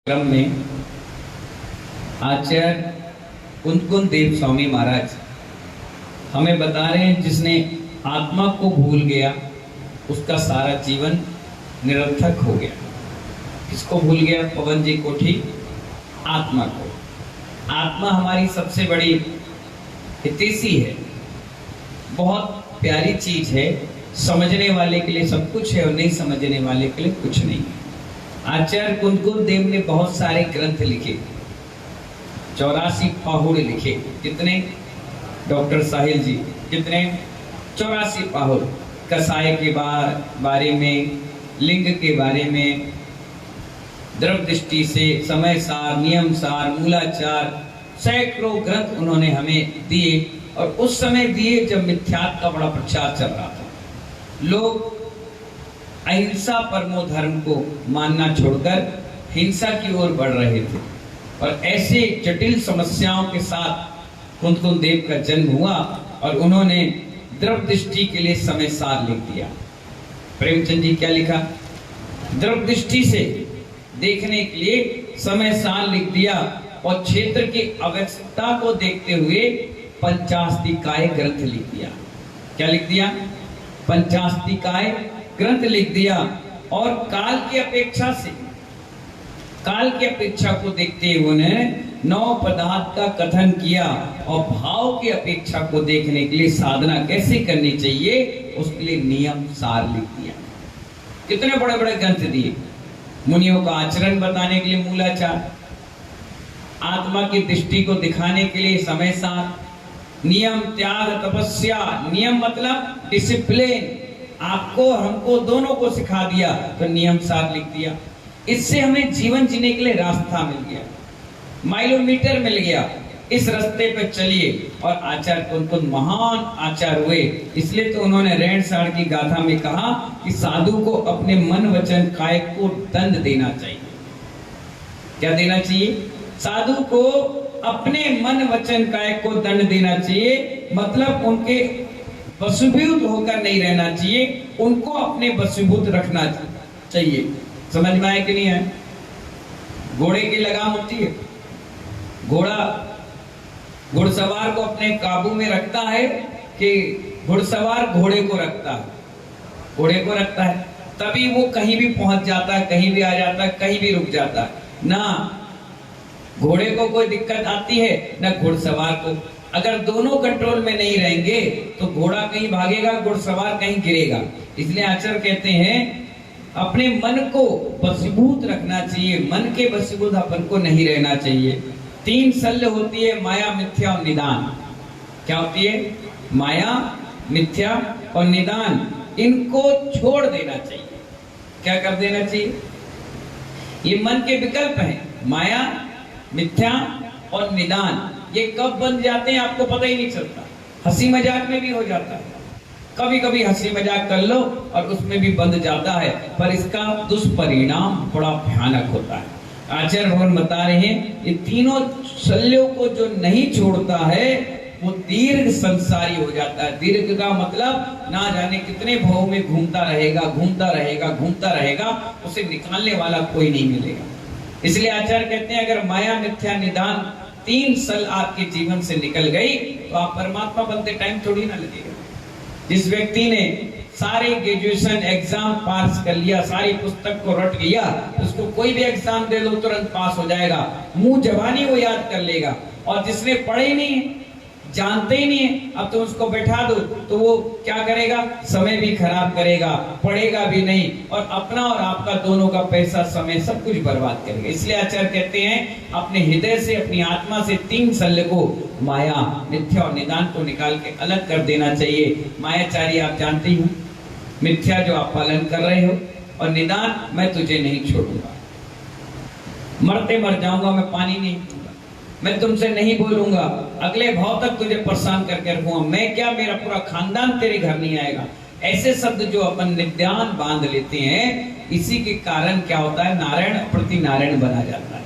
क्रम में आचार्य कुंद देव स्वामी महाराज हमें बता रहे हैं, जिसने आत्मा को भूल गया उसका सारा जीवन निरर्थक हो गया। किसको भूल गया? पवन जी को, ठीक, आत्मा को। आत्मा हमारी सबसे बड़ी हितैषी है, बहुत प्यारी चीज है। समझने वाले के लिए सब कुछ है और नहीं समझने वाले के लिए कुछ नहीं है। आचार्य कुंद देव ने बहुत सारे ग्रंथ लिखे, 84 पाहुड़ लिखे। कितने? डॉक्टर साहिल जी कितने? 84 पाहुड़। कसाय के बारे में, लिंग के बारे में, द्रव दृष्टि से, समय सार, नियम सार, मूलाचार, सैकड़ों ग्रंथ उन्होंने हमें दिए। और उस समय दिए जब मिथ्यात्व का बड़ा प्रचार चल रहा था। लोग अहिंसा परमो धर्म को मानना छोड़कर हिंसा की ओर बढ़ रहे थे। और ऐसे जटिल समस्याओं के साथ कुंद देव का जन्म हुआ और उन्होंने द्रव दृष्टि के लिए समय सार लिख दिया। प्रेमचंद जी क्या लिखा? द्रव दृष्टि से देखने के लिए समय सार लिख दिया और क्षेत्र की आवश्यकता को देखते हुए पंचास्तिकाय ग्रंथ लिख दिया। क्या लिख दिया? पंचास्तिकाय ग्रंथ लिख दिया। और काल की अपेक्षा को देखते हुए उन्होंने 9 पदार्थ का कथन किया और भाव की अपेक्षा को देखने के लिए साधना कैसे करनी चाहिए उसके लिए नियम सार लिख दिया। कितने बड़े बड़े ग्रंथ दिए। मुनियों का आचरण बताने के लिए मूलाचार, आत्मा की दृष्टि को दिखाने के लिए समय सार, नियम, त्याग, तपस्या। नियम मतलब डिसिप्लिन, आपको हमको दोनों को सिखा दिया तो नियम सार लिख दिया। इससे हमें जीवन जीने के लिए रास्ता मिल गया, माइलोमीटर मिल गया। इस रास्ते पे चलिए। और आचार्य कुंद महान आचार्य हुए, इसलिए तो उन्होंने रेण साड़ की गाथा में कहा कि साधु को अपने मन वचन काय को दंड देना चाहिए। क्या देना चाहिए? साधु को अपने मन वचन काय को दंड देना चाहिए। मतलब उनके वशीभूत होकर नहीं रहना चाहिए, उनको अपने वशीभूत रखना चाहिए। समझ में आए कि नहीं है? घोड़े की लगाम होती है, घुड़सवार को अपने काबू में रखता है कि घुड़सवार घोड़े को रखता है? घोड़े को रखता है, तभी वो कहीं भी पहुंच जाता है, कहीं भी आ जाता है, कहीं भी रुक जाता है। ना घोड़े को कोई दिक्कत आती है ना घुड़सवार को। अगर दोनों कंट्रोल में नहीं रहेंगे तो घोड़ा कहीं भागेगा, घुड़सवार कहीं गिरेगा। इसलिए आचार्य कहते हैं अपने मन को वशीभूत रखना चाहिए, मन के वशीभूत अपन को नहीं रहना चाहिए। 3 शल्य होती है, माया, मिथ्या और निदान। क्या होती है? माया, मिथ्या और निदान। इनको छोड़ देना चाहिए। क्या कर देना चाहिए? ये मन के विकल्प हैं, माया, मिथ्या और निदान। ये कब बन जाते हैं आपको पता ही नहीं चलता। हंसी मजाक में भी हो जाता है, कभी कभी हंसी मजाक कर लो और उसमें भी बंध जाता है, पर इसका दुष्परिणाम बड़ा भयानक होता है। आचार्य भगवान बता रहे हैं ये तीनों शल्यों को जो नहीं छोड़ता है वो दीर्घ संसारी हो जाता है। दीर्घ का मतलब ना जाने कितने भाव में घूमता रहेगा, उसे निकालने वाला कोई नहीं मिलेगा। इसलिए आचार्य कहते हैं अगर माया, मिथ्या, निदान 3 सल आपके जीवन से निकल गई तो आप परमात्मा बनते टाइम थोड़ी ना लगेगा। जिस व्यक्ति ने सारे ग्रेजुएशन एग्जाम पास कर लिया, सारी पुस्तक को रट गया, उसको कोई भी एग्जाम दे दो तुरंत पास हो जाएगा, मुंह जबानी वो याद कर लेगा। और जिसने पढ़े ही नहीं, जानते ही नहीं है, अब तो उसको बैठा दो तो वो क्या करेगा? समय भी खराब करेगा, पढ़ेगा भी नहीं और अपना और आपका दोनों का पैसा, समय सब कुछ बर्बाद करेगा। इसलिए आचार्य कहते हैं अपने हृदय से, अपनी आत्मा से 3 शल्य को, माया, मिथ्या और निदान को निकाल के अलग कर देना चाहिए। मायाचारी आप जानते हो, मिथ्या जो आप पालन कर रहे हो, और निदान मैं तुझे नहीं छोड़ूंगा, मरते मर जाऊंगा, मैं पानी नहीं पीऊंगा, मैं तुमसे नहीं बोलूंगा, अगले भाव तक तुझे परेशान करके रखूंगा, मैं क्या, मेरा पूरा खानदान तेरे घर नहीं आएगा। ऐसे शब्द जो अपन नित्यान बांध लेते हैं, इसी के कारण क्या होता है? नारायण प्रति नारायण बना जाता है,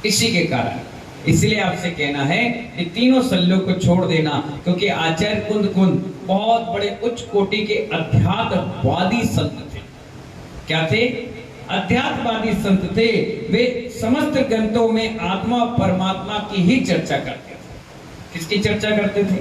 इसी के कारण। इसलिए आपसे कहना है कि तीनों शल्यों को छोड़ देना, क्योंकि आचार्य कुंद बहुत बड़े उच्च कोटि के अध्यात्मवादी संत थे। क्या थे? अध्यात्मवादी संत थे। वे समस्त ग्रंथों में आत्मा और परमात्मा की ही चर्चा करते थे। किसकी चर्चा करते थे?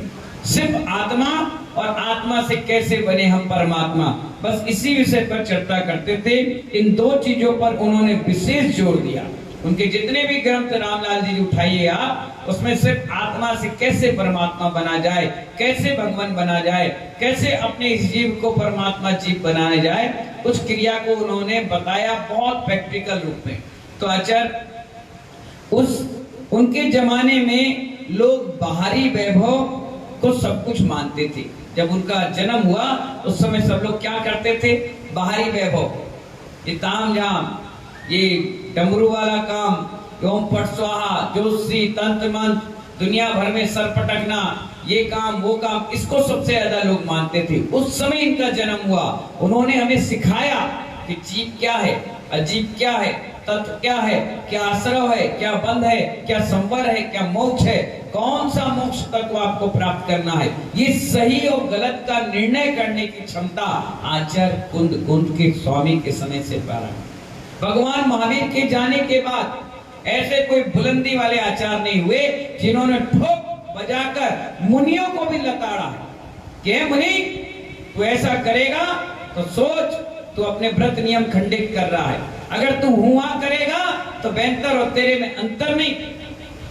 सिर्फ आत्मा और आत्मा से कैसे बने हम परमात्मा, बस इसी विषय पर चर्चा करते थे। इन दो चीजों पर उन्होंने विशेष जोर दिया। उनके जितने भी ग्रंथ रामलाल जी उठाइए आप, उसमें सिर्फ आत्मा से कैसे परमात्मा बना जाए, कैसे भगवान बना जाए, कैसे अपने इस जीव को परमात्मा जीव बनाया जाए, उस क्रिया को उन्होंने बताया बहुत प्रैक्टिकल रूप में। तो आचार्य उनके जमाने में लोग बाहरी वैभव को सब कुछ मानते थे। जब उनका जन्म हुआ उस समय सब लोग क्या करते थे? बाहरी वैभव, ये ताम झाम, ये डमरू वाला काम, ओम पट स्वाहा, ज्योतिषी, तंत्र मंत्र, दुनिया भर में सर पटकना, ये काम वो काम, इसको सबसे ज्यादा लोग मानते थे। उस समय इनका जन्म हुआ, उन्होंने हमें सिखाया कि जीव क्या है, अजीब क्या है, तत्व क्या है, क्या आश्रय है, क्या बंध है, क्या संवर है, क्या मोक्ष है, कौन सा मोक्ष तत्व आपको प्राप्त करना है। ये सही और गलत का निर्णय करने की क्षमता आचार्य कुंद के स्वामी के समय से प्रारंभ। भगवान महावीर के जाने के बाद ऐसे कोई बुलंदी वाले आचार्य नहीं हुए जिन्होंने ठोक बजाकर मुनियों को भी लताड़ा है कि मुनि तू ऐसा करेगा तो सोच, तू अपने व्रत नियम खंडित कर रहा है। अगर तू हुआ करेगा तो बेहतर और तेरे में अंतर नहीं।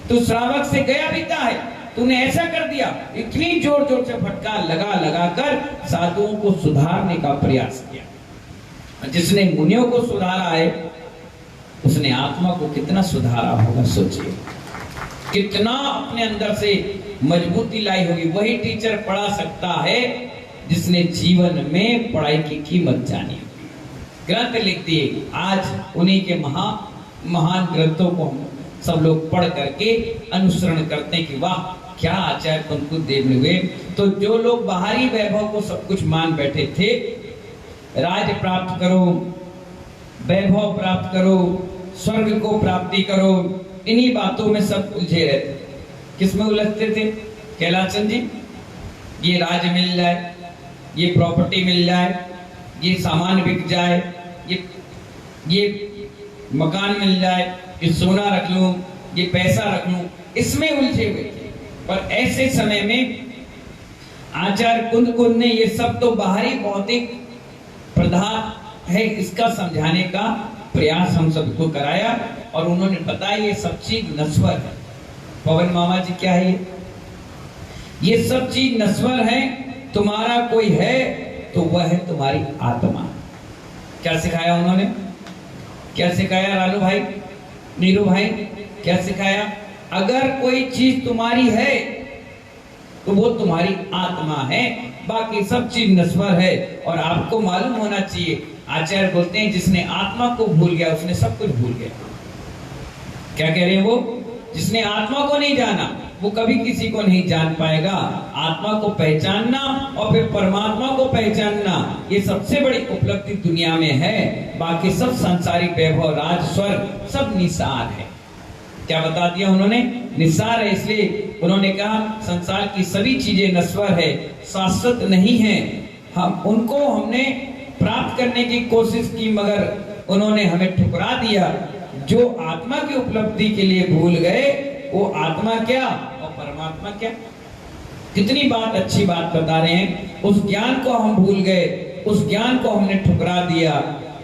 तू श्रावक से गया बीता है, तूने ऐसा कर दिया। इतनी जोर जोर से फटकार लगा कर साधुओं को सुधारने का प्रयास किया। जिसने मुनियों को सुधारा है उसने आत्मा को कितना सुधारा होगा, सोचिए। कितना अपने अंदर से मजबूती लाई होगी। वही टीचर पढ़ा सकता है जिसने जीवन में पढ़ाई की कीमत जानी। ग्रंथ लिख दिए, आज उन्हीं के महान ग्रंथों को सब लोग पढ़ करके अनुसरण करते हैं कि वाह क्या आचार्य कुंद देव ने हुए। तो जो लोग बाहरी वैभव को सब कुछ मान बैठे थे, राज प्राप्त करो, वैभव प्राप्त करो, स्वर्ग को प्राप्ति करो, इन्हीं बातों में सब उलझे रहते। किसमें उलझते थे? कैलाशचंद जी, ये राज मिल जाए, ये प्रॉपर्टी मिल जाए, ये सामान बिक जाए, ये मकान मिल जाए, ये सोना रख लूं, ये पैसा रख लूं, इसमें उलझे हुए थे। पर ऐसे समय में आचार्य कुंद ने ये सब तो बाहरी भौतिक पदार्थ है, इसका समझाने का प्रयास हम सबको कराया और उन्होंने बताया ये सब चीज नश्वर है। पवन मामा जी क्या है ये सब चीज नश्वर है। तुम्हारा कोई है तो वह है तुम्हारी आत्मा। क्या सिखाया उन्होंने? क्या सिखाया लालू भाई, नीरू भाई, क्या सिखाया? अगर कोई चीज तुम्हारी है तो वो तुम्हारी आत्मा है, बाकी सब चीज नश्वर है। और आपको मालूम होना चाहिए, आचार्य बोलते हैं जिसने आत्मा को भूल गया उसने सब कुछ भूल गया। क्या कह रहे हैं वो? जिसने आत्मा को नहीं जाना वो कभी किसी को नहीं जान पाएगा। आत्मा को पहचानना और फिर परमात्मा को पहचानना, ये सबसे बड़ी उपलब्धि दुनिया में है। बाकी सब सांसारिक वैभव, राज, स्वर्ग सब निसार है। क्या बता दिया उन्होंने? निसार है। इसलिए उन्होंने कहा संसार की सभी चीजें नश्वर है, शाश्वत नहीं है। हम उनको हमने प्राप्त करने की कोशिश की मगर उन्होंने हमें ठुकरा दिया। जो आत्मा की उपलब्धि के लिए भूल गए वो आत्मा क्या और परमात्मा क्या। कितनी बात अच्छी बात बता रहे हैं। उस ज्ञान को हम भूल गए, उस ज्ञान को हमने ठुकरा दिया।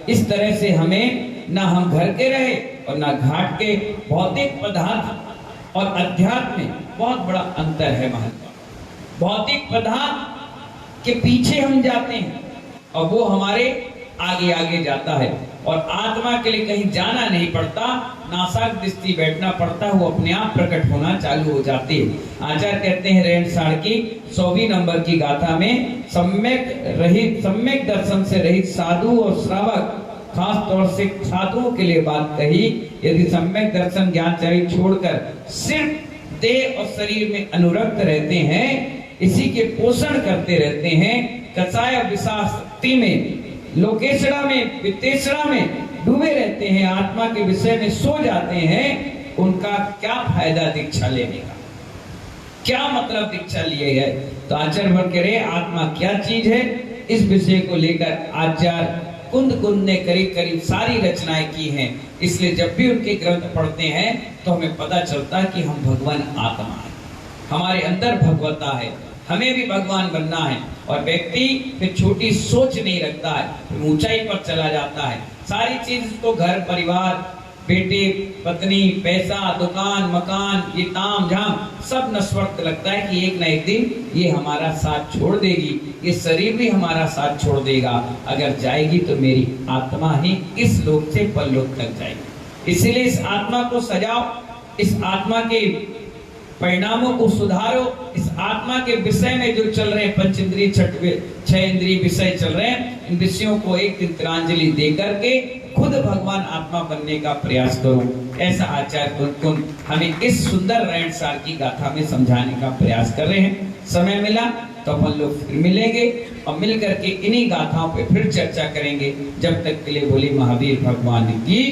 इस तरह से हमें ना हम घर के रहे और ना घाट के। भौतिक पदार्थ और अध्यात्म में बहुत बड़ा अंतर है महत्व। भौतिक पदार्थ के पीछे हम जाते हैं और वो हमारे आगे आगे जाता है और आत्मा के लिए कहीं जाना नहीं पड़ता, नासाक दृष्टि बैठना पड़ता है, वो अपने आप प्रकट होना चालू हो जाती है। आचार्य कहते हैं रेणसाड़ की 100वीं नंबर की गाथा में सम्यक दर्शन से रहित साधु और श्रावक, खास तौर से साधुओं के लिए बात कही। यदि सम्यक दर्शन ज्ञानचर्या छोड़कर सिर्फ देह और शरीर में अनुरक्त रहते हैं, इसी के पोषण करते रहते हैं, कसाय विषाक्ति में, लोकेशड़ा में, वित्तेशड़ा में डूबे रहते हैं, आत्मा के विषय में सो जाते हैं, उनका क्या फायदा दीक्षा लेने का? क्या मतलब दीक्षा लिए है? तो आचार्य वर्ग कह रहे आत्मा क्या चीज है, इस विषय को लेकर आचार्य कुंद ने करीब करीब सारी रचनाएं की हैं। इसलिए जब भी उनके ग्रंथ पढ़ते हैं तो हमें पता चलता है कि हम भगवान आत्मा है, हमारे अंदर भगवता है, हमें भी भगवान बनना है। और व्यक्ति फिर छोटी सोच नहीं रखता है, फिर ऊंचाई पर चला जाता है। सारी चीज तो घर परिवार, बेटे पत्नी, पैसा, दुकान, मकान, ये ताम झाम सब नश्वर लगता है कि एक ना एक दिन ये हमारा साथ छोड़ देगी, ये शरीर भी हमारा साथ छोड़ देगा। अगर जाएगी तो मेरी आत्मा ही इस लोक से परलोक तक जाएगी। इसीलिए इस आत्मा को सजाओ, इस आत्मा के परिणामों को सुधारो, इस आत्मा के विषय में जो चल रहे हैं पंच इंद्रिय छह इंद्रिय विषय चल रहे हैं, इन विषयों को एक दिन तिलांजलि दे करके खुद भगवान आत्मा बनने का प्रयास करो। ऐसा आचार्य कुंद हमें इस सुंदर रहनसार की गाथा में समझाने का प्रयास कर रहे हैं। समय मिला तो अपन लोग फिर मिलेंगे और मिल करके इन्हीं गाथाओं पे फिर चर्चा करेंगे। जब तक के लिए बोली महावीर भगवान की